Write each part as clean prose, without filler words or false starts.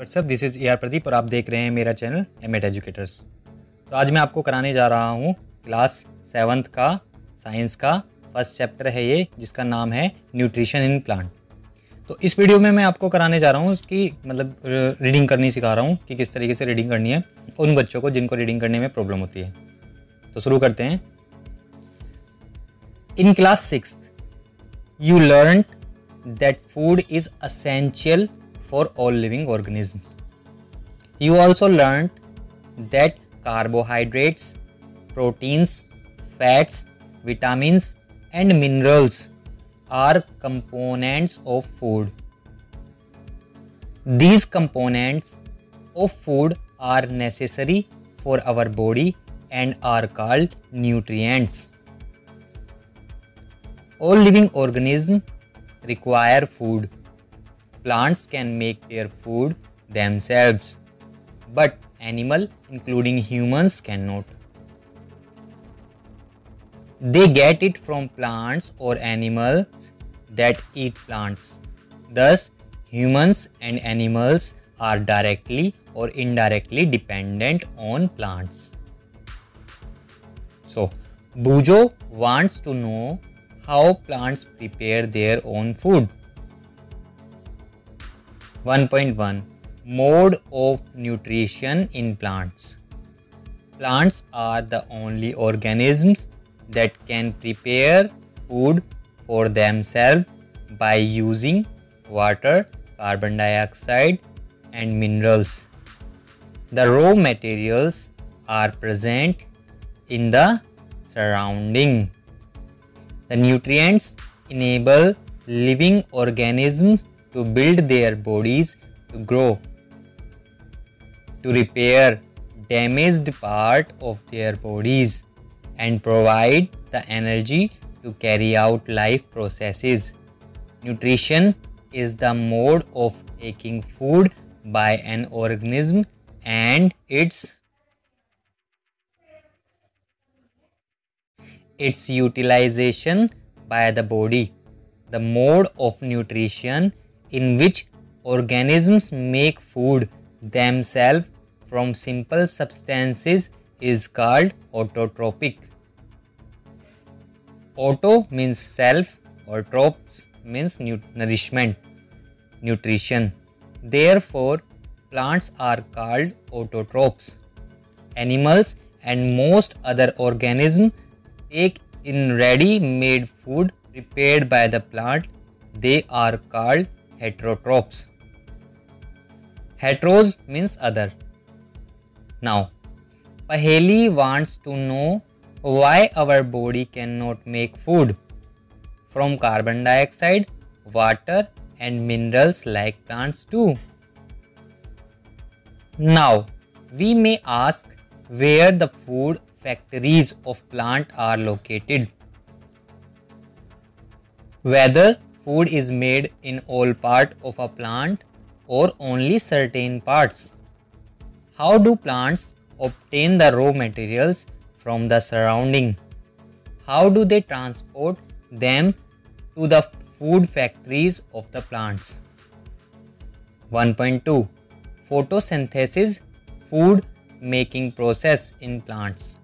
WhatsApp, this is AR Pradeep और आप देख रहे हैं मेरा चैनल एमएट एजुकेटर्स। तो आज मैं आपको कराने जा रहा हूँ क्लास 7th का साइंस का फर्स्ट चैप्टर है ये, जिसका नाम है न्यूट्रिशन इन प्लांट। तो इस वीडियो में मैं आपको कराने जा रहा हूँ उसकी रीडिंग करनी सिखा रहा हूँ कि किस तरीके से रीडिंग करनी है उन बच्चों को जिनको रीडिंग करने में प्रॉब्लम होती है। तो शुरू करते हैं। In class 6th you learned that food is essential for all living organisms. You also learned that carbohydrates, proteins, fats, vitamins and minerals are components of food. These components of food are necessary for our body and are called nutrients. All living organisms require food. Plants can make their food themselves, but animals, including humans, cannot. They get it from plants or animals that eat plants. Thus, humans and animals are directly or indirectly dependent on plants. So, Bujo wants to know how plants prepare their own food. 1.1 Mode of nutrition in plants. Plants are the only organisms that can prepare food for themselves by using water, carbon dioxide, and minerals. The raw materials are present in the surrounding. The nutrients enable living organisms to build their bodies, to grow, to repair damaged part of their bodies, and provide the energy to carry out life processes. Nutrition is the mode of taking food by an organism and its utilization by the body. The mode of nutrition in which organisms make food themselves from simple substances is called autotrophic. Auto means self or tropes means nourishment, nutrition. Therefore, plants are called autotrophs. Animals and most other organisms take in ready-made food prepared by the plant. They are called heterotrophs. Heteros means other. Now, Paheli wants to know why our body cannot make food from carbon dioxide, water and minerals like plants do. Now, we may ask where the food factories of plant are located. Whether food is made in all parts of a plant or only certain parts. How do plants obtain the raw materials from the surrounding? How do they transport them to the food factories of the plants? 1.2 Photosynthesis, food making process in plants.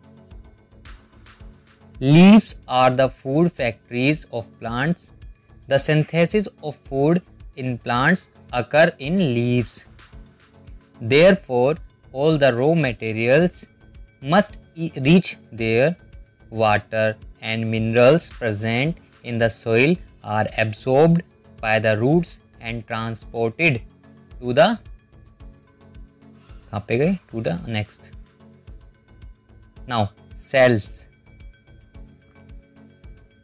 Leaves are the food factories of plants. The synthesis of food in plants occur in leaves. Therefore, all the raw materials must reach there. Water and minerals present in the soil are absorbed by the roots and transported to the next. Now, cells.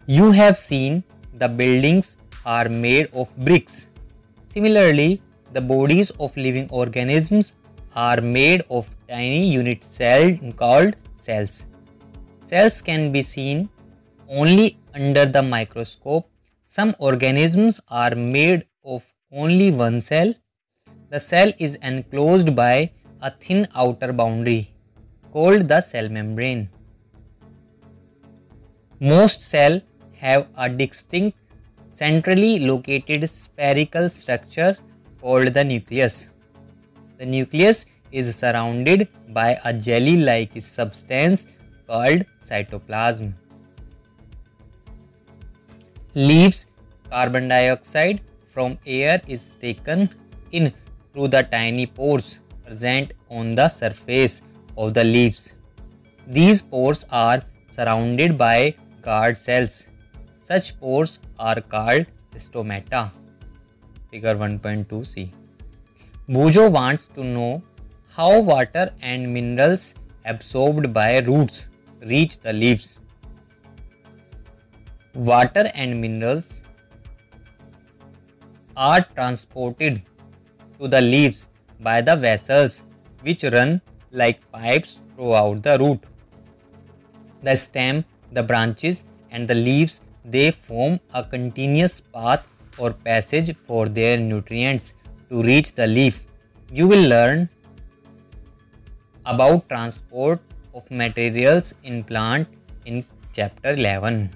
You have seen the buildings are made of bricks. Similarly, the bodies of living organisms are made of tiny unit cells called cells. Cells can be seen only under the microscope. Some organisms are made of only one cell. The cell is enclosed by a thin outer boundary called the cell membrane. Most cells have a distinct centrally located spherical structure called the nucleus. The nucleus is surrounded by a jelly-like substance called cytoplasm. Leaves carbon dioxide from air is taken in through the tiny pores present on the surface of the leaves. These pores are surrounded by guard cells. Such pores are called stomata. Figure 1.2c. Bujo wants to know how water and minerals absorbed by roots reach the leaves. Water and minerals are transported to the leaves by the vessels which run like pipes throughout the root. The stem, the branches and the leaves, they form a continuous path or passage for their nutrients to reach the leaf. You will learn about transport of materials in plant in chapter 11.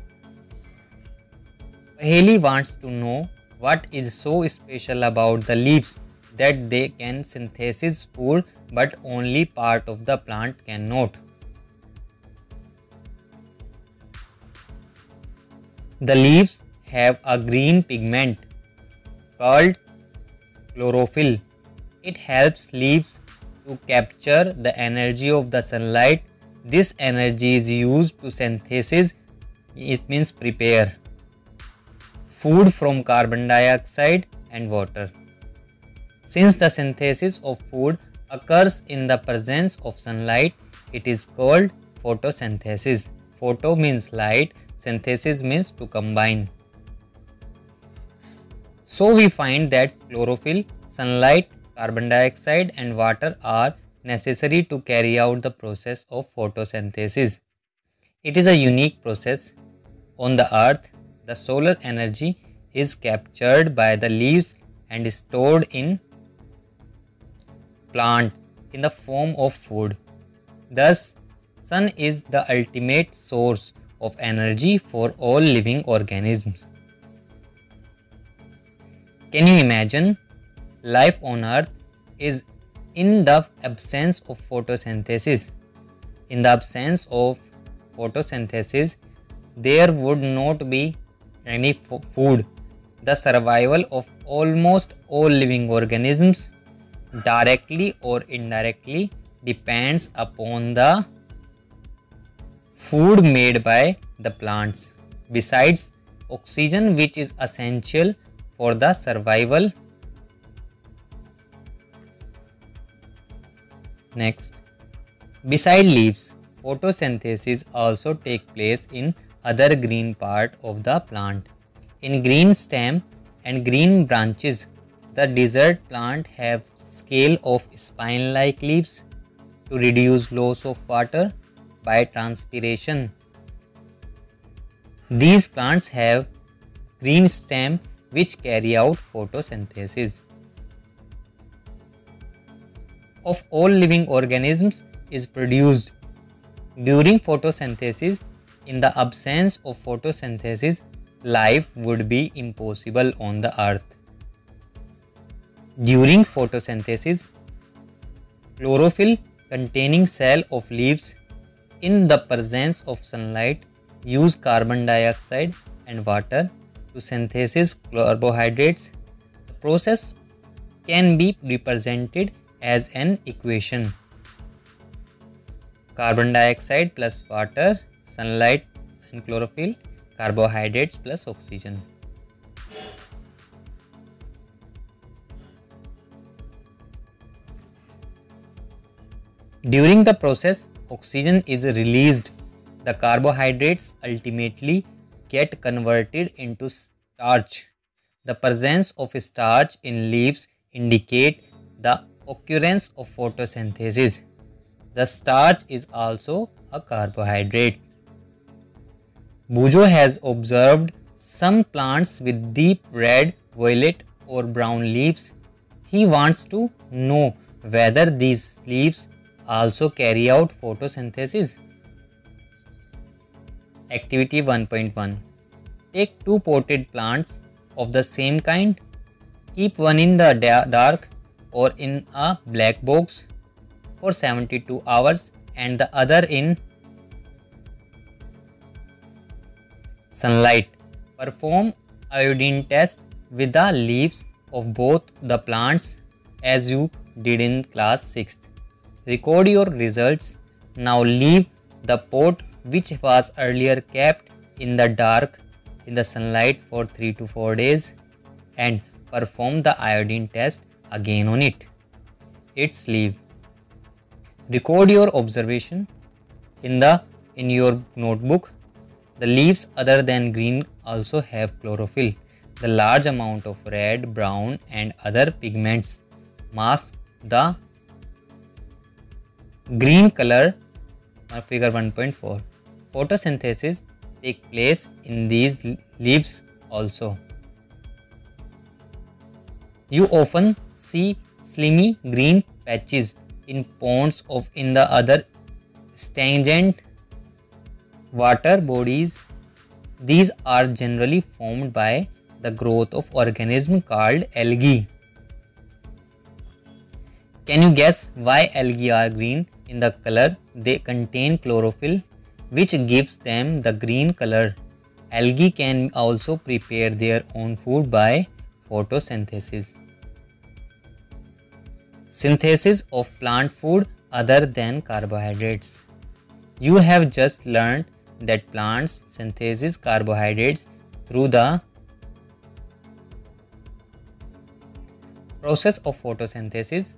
Paheli wants to know what is so special about the leaves that they can synthesize food but only part of the plant cannot. The leaves have a green pigment called chlorophyll. It helps leaves to capture the energy of the sunlight. This energy is used to synthesize, it means prepare, food from carbon dioxide and water. Since the synthesis of food occurs in the presence of sunlight, it is called photosynthesis. Photo means light, synthesis means to combine. So we find that chlorophyll, sunlight, carbon dioxide and water are necessary to carry out the process of photosynthesis. It is a unique process. On the earth, the solar energy is captured by the leaves and stored in plant in the form of food. Thus, sun is the ultimate source of energy for all living organisms. Can you imagine? Life on earth is in the absence of photosynthesis. In the absence of photosynthesis, there would not be any food. The survival of almost all living organisms, directly or indirectly, depends upon the food made by the plants. Besides oxygen, which is essential for the survival. Next, beside leaves, photosynthesis also takes place in other green part of the plant. In green stem and green branches, the desert plant have scale of spine-like leaves to reduce loss of water by transpiration. These plants have green stem which carry out photosynthesis. Of all living organisms is produced during photosynthesis. In the absence of photosynthesis, life would be impossible on the earth. During photosynthesis, chlorophyll containing cell of leaves in the presence of sunlight use carbon dioxide and water to synthesize carbohydrates. The process can be represented as an equation: carbon dioxide plus water, sunlight and chlorophyll, carbohydrates plus oxygen. During the process, oxygen is released. The carbohydrates ultimately get converted into starch. The presence of starch in leaves indicates the occurrence of photosynthesis. The starch is also a carbohydrate. Bujo has observed some plants with deep red, violet or brown leaves. He wants to know whether these leaves also carry out photosynthesis. Activity 1.1. Take two potted plants of the same kind. Keep one in the dark or in a black box for 72 hours and the other in sunlight. Perform iodine test with the leaves of both the plants as you did in class 6th. Record your results. Now leave the pot which was earlier kept in the dark in the sunlight for 3 to 4 days and perform the iodine test again on it. Its leaf. Record your observation in your notebook. The leaves other than green also have chlorophyll. The large amount of red, brown and other pigments mask the green color. Figure 1.4. Photosynthesis take place in these leaves also. You often see slimy green patches in ponds in the other stagnant water bodies. These are generally formed by the growth of organisms called algae. Can you guess why algae are green in the color? They contain chlorophyll which gives them the green color. Algae can also prepare their own food by photosynthesis. Synthesis of plant food other than carbohydrates. You have just learned that plants synthesize carbohydrates through the process of photosynthesis.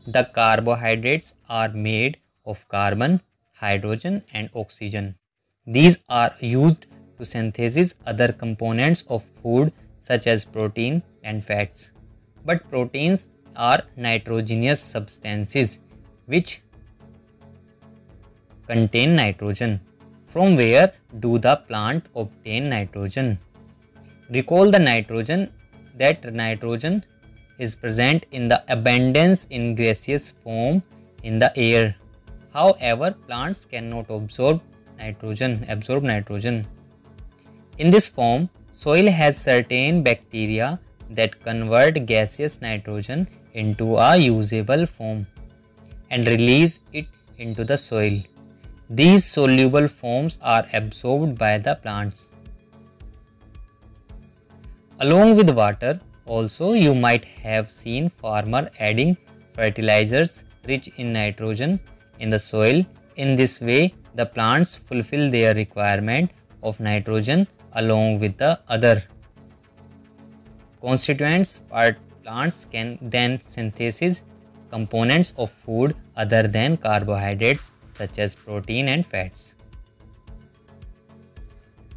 The carbohydrates are made of carbon, hydrogen and oxygen. These are used to synthesize other components of food such as protein and fats. But proteins are nitrogenous substances which contain nitrogen. From where do the plant obtain nitrogen? Recall the nitrogen is present in the abundance in gaseous form in the air. However, plants cannot absorb nitrogen. In this form, soil has certain bacteria that convert gaseous nitrogen into a usable form and release it into the soil. These soluble forms are absorbed by the plants. Along with water, also you might have seen farmers adding fertilizers rich in nitrogen in the soil. In this way, the plants fulfill their requirement of nitrogen along with the other constituents. Plants can then synthesize components of food other than carbohydrates such as protein and fats.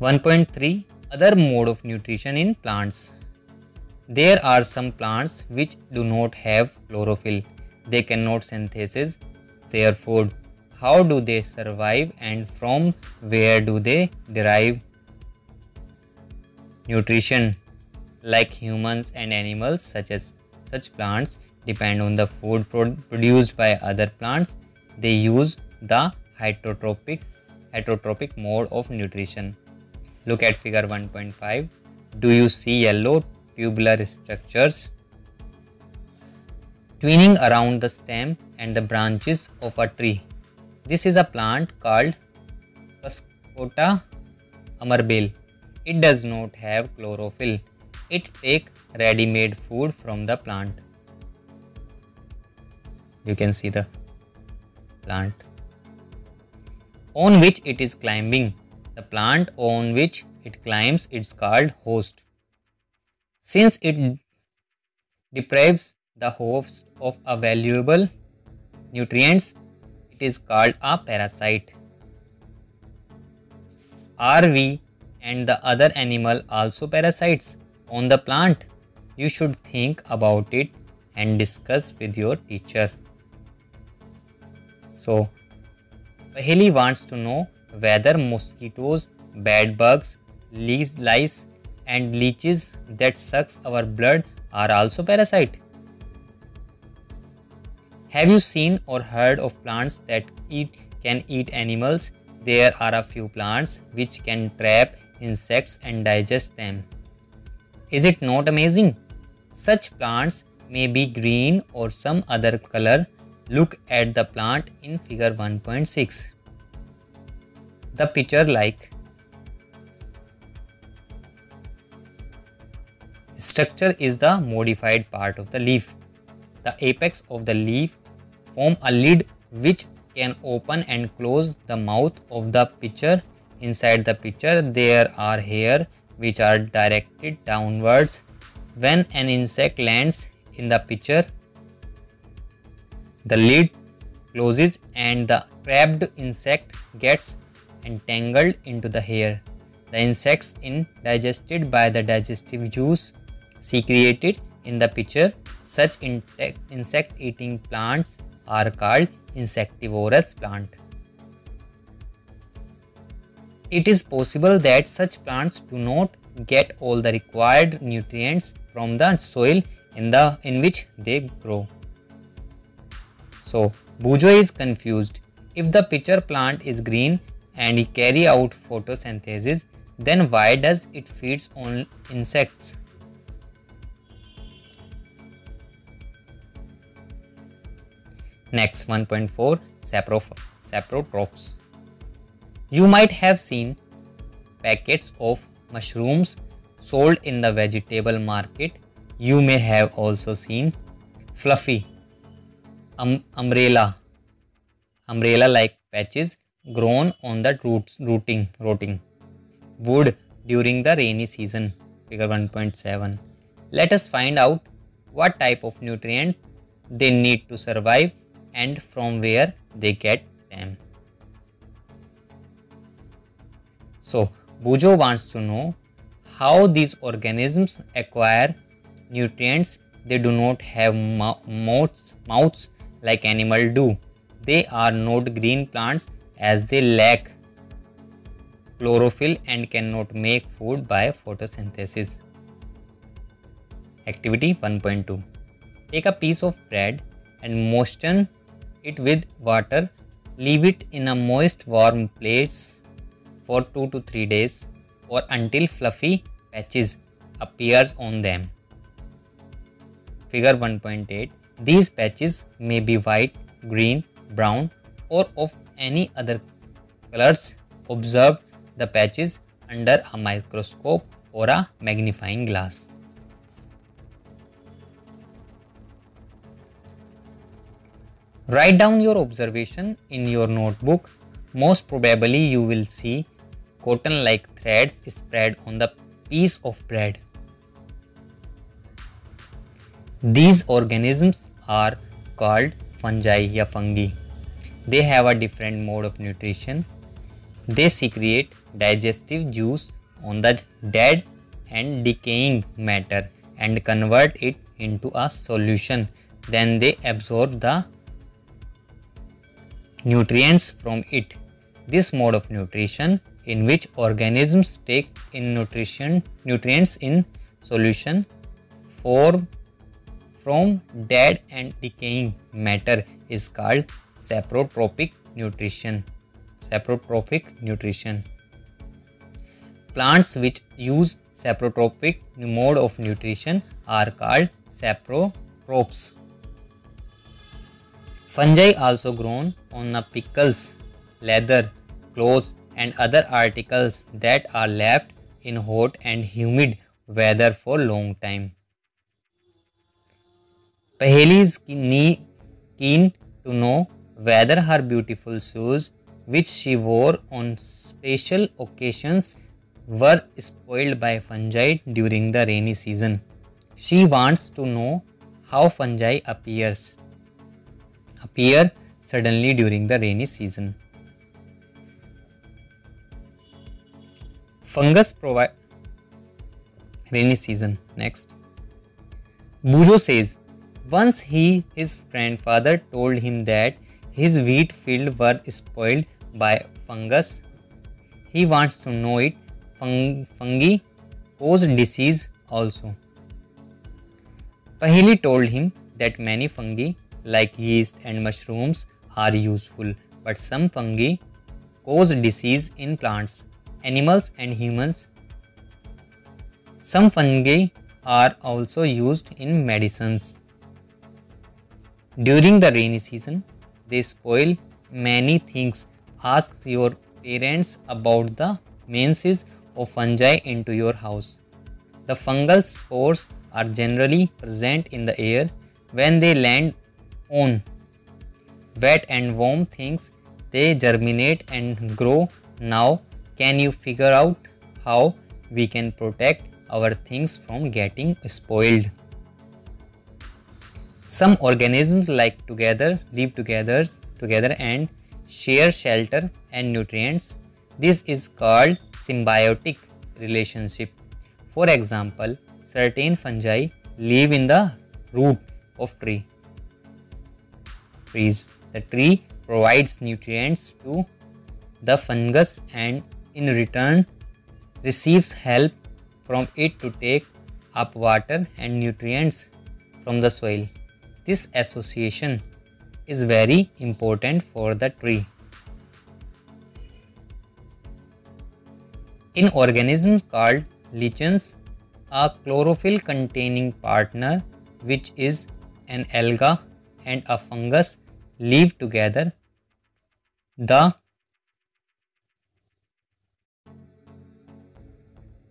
1.3 Other mode of nutrition in plants. There are some plants which do not have chlorophyll. They cannot synthesize their food. How do they survive and from where do they derive nutrition? Like humans and animals, such plants depend on the food produced by other plants. They use the heterotrophic mode of nutrition. Look at figure 1.5. Do you see yellow tubular structures twining around the stem and the branches of a tree? This is a plant called Cascota amarbale. It does not have chlorophyll. It takes ready-made food from the plant. You can see the plant on which it is climbing. The plant on which it climbs is called host. Since it deprives the host of a valuable nutrients, it is called a parasite. Are we and the other animal also parasites on the plant? You should think about it and discuss with your teacher. So, Paheli wants to know whether mosquitoes, bed bugs, lice and leeches that sucks our blood are also parasite. Have you seen or heard of plants that can eat animals? There are a few plants which can trap insects and digest them. Is it not amazing? Such plants may be green or some other color. Look at the plant in figure 1.6. The picture like structure is the modified part of the leaf. The apex of the leaf form a lid which can open and close the mouth of the pitcher. Inside the pitcher there are hairs which are directed downwards. When an insect lands in the pitcher, the lid closes and the trapped insect gets entangled into the hair. The insects is digested by the digestive juice secreted in the pitcher. Such insect-eating plants are called insectivorous plant. It is possible that such plants do not get all the required nutrients from the soil in which they grow. So, Bujo is confused. If the pitcher plant is green and it carry out photosynthesis, then why does it feeds on insects? Next, 1.4 Saprotrophs. You might have seen packets of mushrooms sold in the vegetable market. You may have also seen fluffy, umbrella-like patches grown on the rotting wood during the rainy season. Figure 1.7. Let us find out what type of nutrients they need to survive and from where they get them. So, Bujo wants to know how these organisms acquire nutrients. They do not have mouths like animals do. They are not green plants as they lack chlorophyll and cannot make food by photosynthesis. Activity 1.2. Take a piece of bread and moisten it with water. Leave it in a moist warm place for 2 to 3 days or until fluffy patches appears on them. Figure 1.8. These patches may be white, green, brown or of any other colors. Observe the patches under a microscope or a magnifying glass. Write down your observation in your notebook. Most probably you will see cotton-like threads spread on the piece of bread. These organisms are called fungi. They have a different mode of nutrition. They secrete digestive juice on the dead and decaying matter and convert it into a solution. Then they absorb the nutrients from it. This mode of nutrition, in which organisms take in nutrients in solution from dead and decaying matter, is called saprotrophic nutrition. Plants which use saprotrophic mode of nutrition are called saprotrophs. Fungi also grown on the pickles, leather, clothes and other articles that are left in hot and humid weather for long time. Paheli is keen to know whether her beautiful shoes, which she wore on special occasions, were spoiled by fungi during the rainy season. She wants to know how fungi appear suddenly during the rainy season. Fungus provide rainy season. Next, Bujo says once his grandfather told him that his wheat field were spoiled by fungus. He wants to know it. Fungi cause disease also. Paheli told him that many fungi like yeast and mushrooms are useful, but some fungi cause disease in plants, animals and humans. Some fungi are also used in medicines. During the rainy season, they spoil many things. Ask your parents about the menaces of fungi into your house. The fungal spores are generally present in the air when they land on wet and warm things. They germinate and grow. Now, can you figure out how we can protect our things from getting spoiled? Some organisms live together and share shelter and nutrients. This is called symbiotic relationship. For example, certain fungi live in the root of trees. The tree provides nutrients to the fungus and in return receives help from it to take up water and nutrients from the soil. This association is very important for the tree. In organisms called lichens, a chlorophyll containing partner, which is an alga and a fungus, live together. The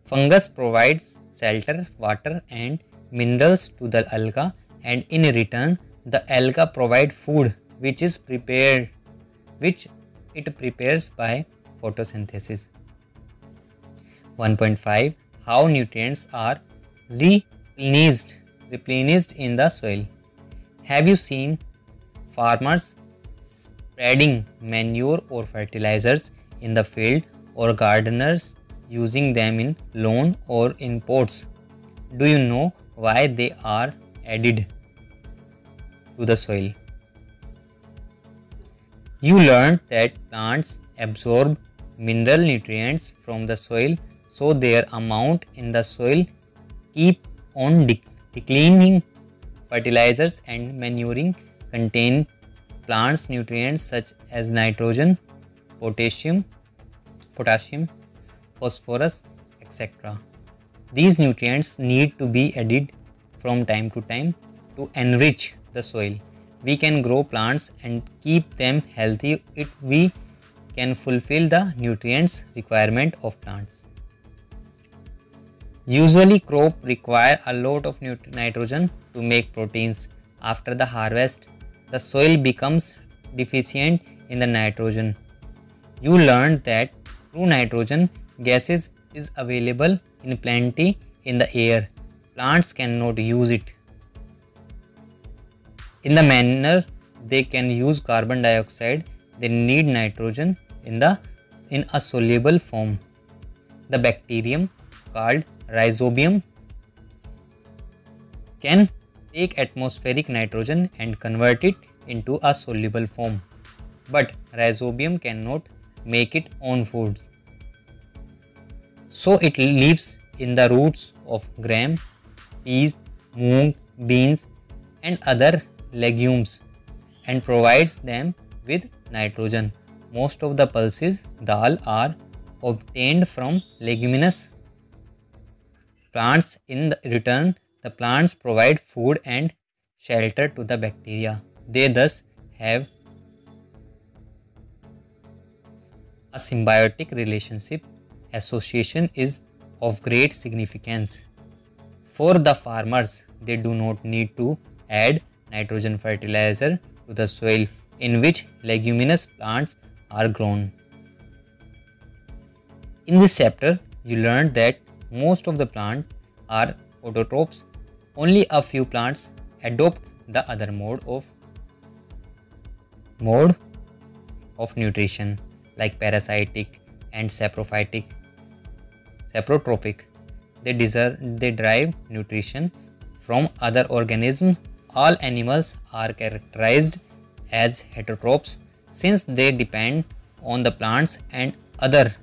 fungus provides shelter, water and minerals to the alga, and in return the alga provides food which it prepares by photosynthesis. 1.5 How nutrients are replenished in the soil. Have you seen farmers spreading manure or fertilizers in the field, or gardeners using them in lawn or in pots? Do you know why they are added to the soil? You learned that plants absorb mineral nutrients from the soil, so their amount in the soil keep on declining. Fertilizers and manuring contain plants nutrients such as nitrogen, potassium, phosphorus, etc. These nutrients need to be added from time to time to enrich the soil. We can grow plants and keep them healthy if we can fulfill the nutrients requirement of plants. Usually crops require a lot of nitrogen to make proteins. After the harvest, the soil becomes deficient in the nitrogen. You learned that true nitrogen gases is available in plenty in the air. Plants cannot use it. In the manner they can use carbon dioxide, they need nitrogen in a soluble form. The bacterium called Rhizobium can take atmospheric nitrogen and convert it into a soluble form, but Rhizobium cannot make its own food. So it lives in the roots of gram, peas, moong, beans and other legumes and provides them with nitrogen. Most of the pulses, dal, are obtained from leguminous plants. In return, the plants provide food and shelter to the bacteria. They thus have a symbiotic relationship. Association is of great significance. For the farmers, they do not need to add nitrogen fertilizer to the soil in which leguminous plants are grown. In this chapter, you learned that most of the plants are autotrophs. Only a few plants adopt the other mode of nutrition, like parasitic and saprotrophic. They derive nutrition from other organisms. All animals are characterized as heterotrophs since they depend on the plants and other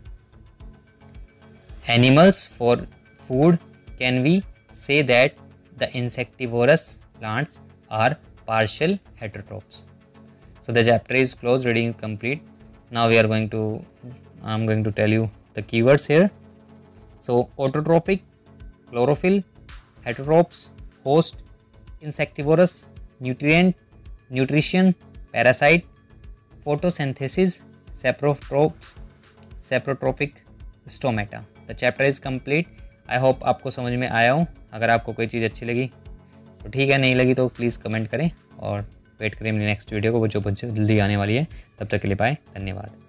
animals for food. Can we say that the insectivorous plants are partial heterotrophs? So the chapter is closed, reading is complete. Now I am going to tell you the keywords here. So autotrophic, chlorophyll, heterotrophs, host, insectivorous, nutrient, nutrition, parasite, photosynthesis, saprotrophic, stomata. The chapter is complete. I hope आपको समझ में आया हो। अगर आपको कोई चीज़ अच्छी लगी तो ठीक है, नहीं लगी तो प्लीज़ कमेंट करें और वेट करें मेरी नेक्स्ट वीडियो को, वो जो जल्दी आने वाली है। तब तक के लिए बाय, धन्यवाद।